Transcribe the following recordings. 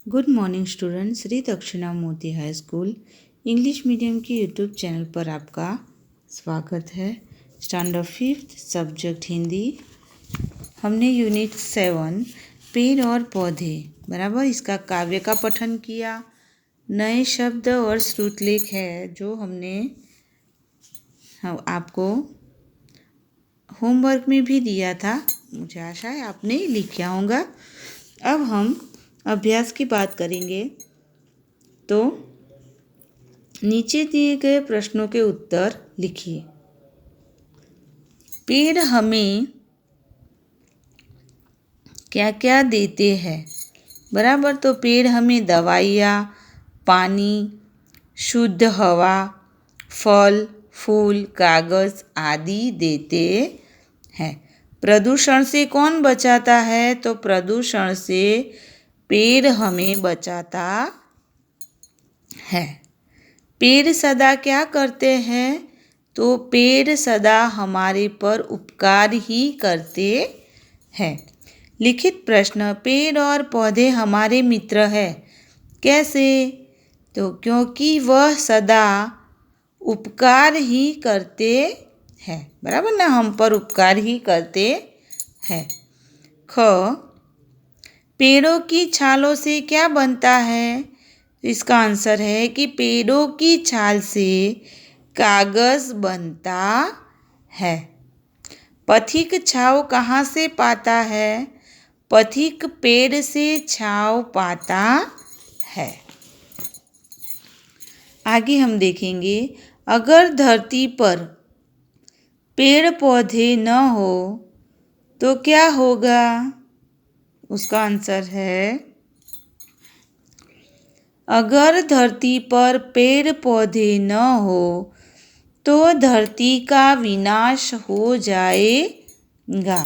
Good morning student. Shri दक्षिणा मोती high school English medium के यूट्यूब चैनल पर आपका स्वागत है। Standard 5 subject Hindi. हमने यूनिट 7 पेड़ और पौधे बराबर इसका काव्य का पठन किया। नए शब्द और श्रुतलेख है जो हमने आपको होमवर्क में भी दिया था। मुझे आशा है आपने लिखा होगा। अब हम अभ्यास की बात करेंगे तो नीचे दिए गए प्रश्नों के उत्तर लिखिए। पेड़ हमें क्या क्या देते हैं बराबर। तो पेड़ हमें दवाइयाँ, पानी, शुद्ध हवा, फल, फूल, कागज़ आदि देते हैं। प्रदूषण से कौन बचाता है? तो प्रदूषण से पेड़ हमें बचाता है। पेड़ सदा क्या करते हैं? तो पेड़ सदा हमारे पर उपकार ही करते हैं। लिखित प्रश्न, पेड़ और पौधे हमारे मित्र हैं। कैसे? तो क्योंकि वह सदा उपकार ही करते हैं बराबर ना, हम पर उपकार ही करते हैं। ख, पेड़ों की छालों से क्या बनता है? इसका आंसर है कि पेड़ों की छाल से कागज़ बनता है। पथिक छांव कहाँ से पाता है? पथिक पेड़ से छांव पाता है। आगे हम देखेंगे, अगर धरती पर पेड़ पौधे न हो तो क्या होगा? उसका आंसर है, अगर धरती पर पेड़ पौधे न हो तो धरती का विनाश हो जाएगा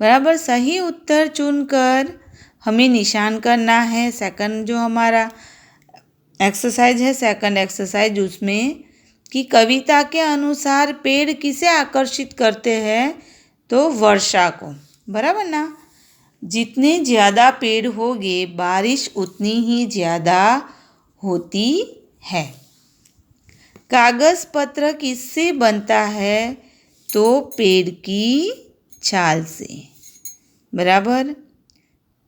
बराबर। सही उत्तर चुनकर हमें निशान करना है। सेकंड जो हमारा एक्सरसाइज है, सेकंड एक्सरसाइज, उसमें कि कविता के अनुसार पेड़ किसे आकर्षित करते हैं? तो वर्षा को बराबर ना। जितने ज़्यादा पेड़ होंगे बारिश उतनी ही ज़्यादा होती है। कागज़ पत्र किससे बनता है? तो पेड़ की छाल से बराबर।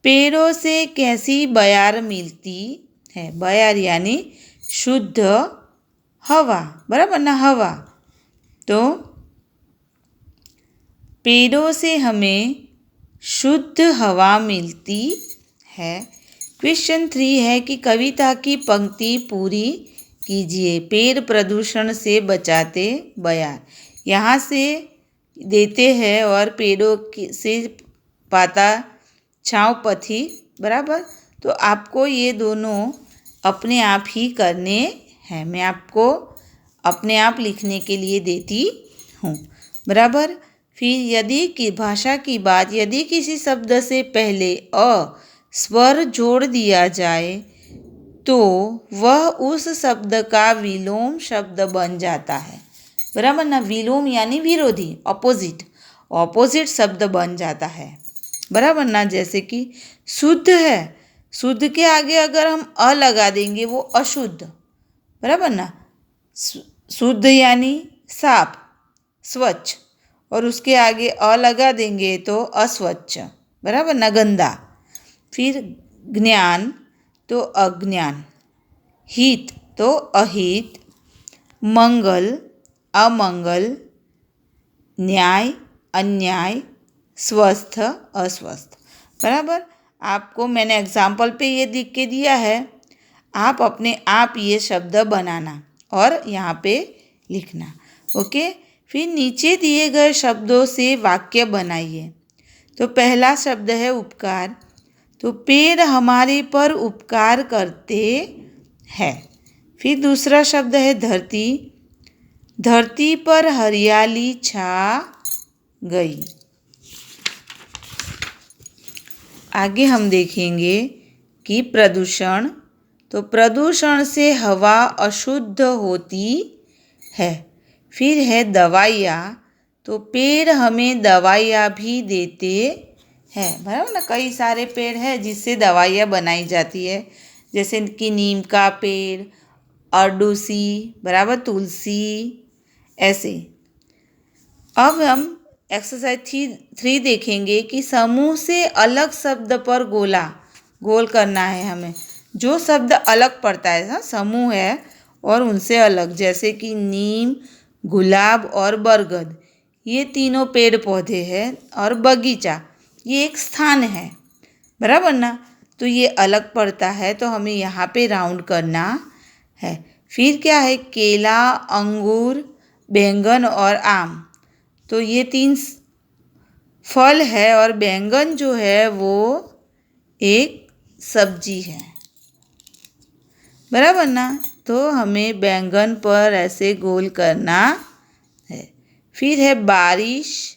पेड़ों से कैसी बयार मिलती है? बयार यानी शुद्ध हवा बराबर ना, हवा। तो पेड़ों से हमें शुद्ध हवा मिलती है। क्वेश्चन 3 है कि कविता की पंक्ति पूरी कीजिए। पेड़ प्रदूषण से बचाते बयार, यहाँ से देते हैं और पेड़ों से पाता छांव पथी बराबर। तो आपको ये दोनों अपने आप ही करने हैं। मैं आपको अपने आप लिखने के लिए देती हूँ बराबर। फिर यदि की भाषा की बात, यदि किसी शब्द से पहले अ स्वर जोड़ दिया जाए तो वह उस शब्द का विलोम शब्द बन जाता है बराबर ना। विलोम यानी विरोधी, ऑपोजिट शब्द बन जाता है बराबर ना। जैसे कि शुद्ध है, शुद्ध के आगे अगर हम अ लगा देंगे वो अशुद्ध बराबर ना। शुद्ध यानी साफ, स्वच्छ, और उसके आगे अ लगा देंगे तो अस्वच्छ बराबर ना, गंदा। फिर ज्ञान तो अज्ञान, हित तो अहित, मंगल अमंगल, न्याय अन्याय, स्वस्थ अस्वस्थ बराबर। आपको मैंने एग्जाम्पल पे ये लिख के दिया है, आप अपने आप ये शब्द बनाना और यहाँ पे लिखना। ओके। फिर नीचे दिए गए शब्दों से वाक्य बनाइए। तो पहला शब्द है उपकार। तो पेड़ हमारे पर उपकार करते हैं। फिर दूसरा शब्द है धरती। धरती पर हरियाली छा गई। आगे हम देखेंगे कि प्रदूषण। तो प्रदूषण से हवा अशुद्ध होती है। फिर है दवाइयाँ। तो पेड़ हमें दवाइयाँ भी देते है, बराबर ना। कई सारे पेड़ हैं जिससे दवाइयाँ बनाई जाती है, जैसे कि नीम का पेड़, अरडुसी, बराबर, तुलसी, ऐसे। अब हम एक्सरसाइज 3 देखेंगे कि समूह से अलग शब्द पर गोल करना है हमें। जो शब्द अलग पड़ता है, हाँ, समूह है और उनसे अलग, जैसे कि नीम, गुलाब और बरगद, ये तीनों पेड़ पौधे हैं, और बगीचा ये एक स्थान है, बराबर ना। तो ये अलग पड़ता है, तो हमें यहाँ पे राउंड करना है। फिर क्या है, केला, अंगूर, बैंगन और आम, तो ये 3 फल है, और बैंगन जो है वो एक सब्जी है, बराबर ना। तो हमें बैंगन पर ऐसे गोल करना है। फिर है बारिश,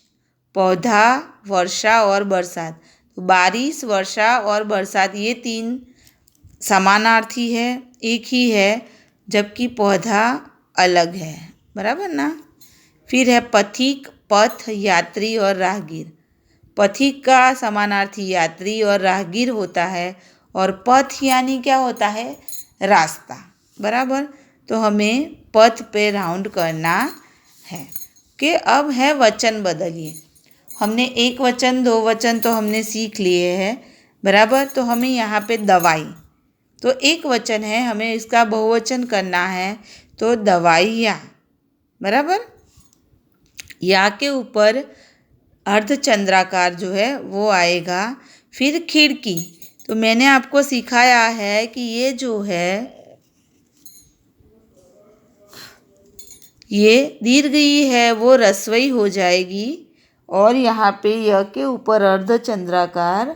पौधा, वर्षा और बरसात। तो बारिश, वर्षा और बरसात ये 3 समानार्थी है, एक ही है, जबकि पौधा अलग है, बराबर ना। फिर है पथिक, पथ, यात्री और राहगीर। पथिक का समानार्थी यात्री और राहगीर होता है, और पथ यानी क्या होता है, रास्ता, बराबर। तो हमें पथ पे राउंड करना है। कि अब है वचन बदलिए। हमने एक वचन, 2 वचन तो हमने सीख लिए हैं, बराबर। तो हमें यहाँ पे दवाई, तो एक वचन है, हमें इसका बहुवचन करना है, तो दवाइयाँ, बराबर। या के ऊपर अर्धचंद्राकार जो है वो आएगा। फिर खिड़की, तो मैंने आपको सिखाया है कि ये जो है ये दीर्घ ई है वो रस्वई हो जाएगी, और यहाँ पे य के ऊपर अर्धचंद्राकार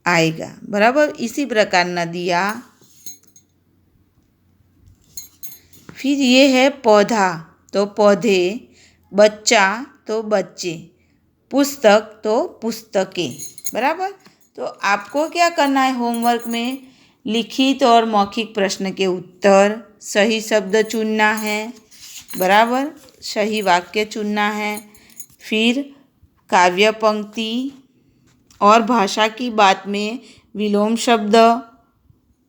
आएगा, बराबर। इसी प्रकार नदियाँ। फिर ये है पौधा, तो पौधे, बच्चा तो बच्चे, पुस्तक तो पुस्तकें, बराबर। तो आपको क्या करना है होमवर्क में, लिखित और मौखिक प्रश्न के उत्तर, सही शब्द चुनना है, बराबर, सही वाक्य चुनना है। फिर काव्य पंक्ति और भाषा की बात में विलोम शब्द,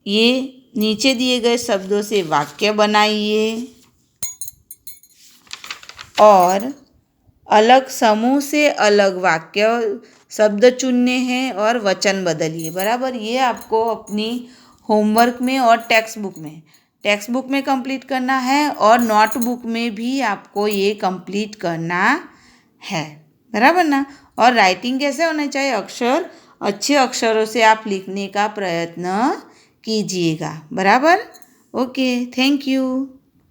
ये नीचे दिए गए शब्दों से वाक्य बनाइए, और अलग समूह से अलग वाक्य शब्द चुनने हैं और वचन बदलिए, बराबर। ये आपको अपनी होमवर्क में और टेक्स्ट बुक में कंप्लीट करना है, और नोटबुक में भी आपको ये कंप्लीट करना है, बराबर ना। और राइटिंग कैसे होना चाहिए, अच्छे अक्षरों से आप लिखने का प्रयत्न कीजिएगा, बराबर। Okay, thank you.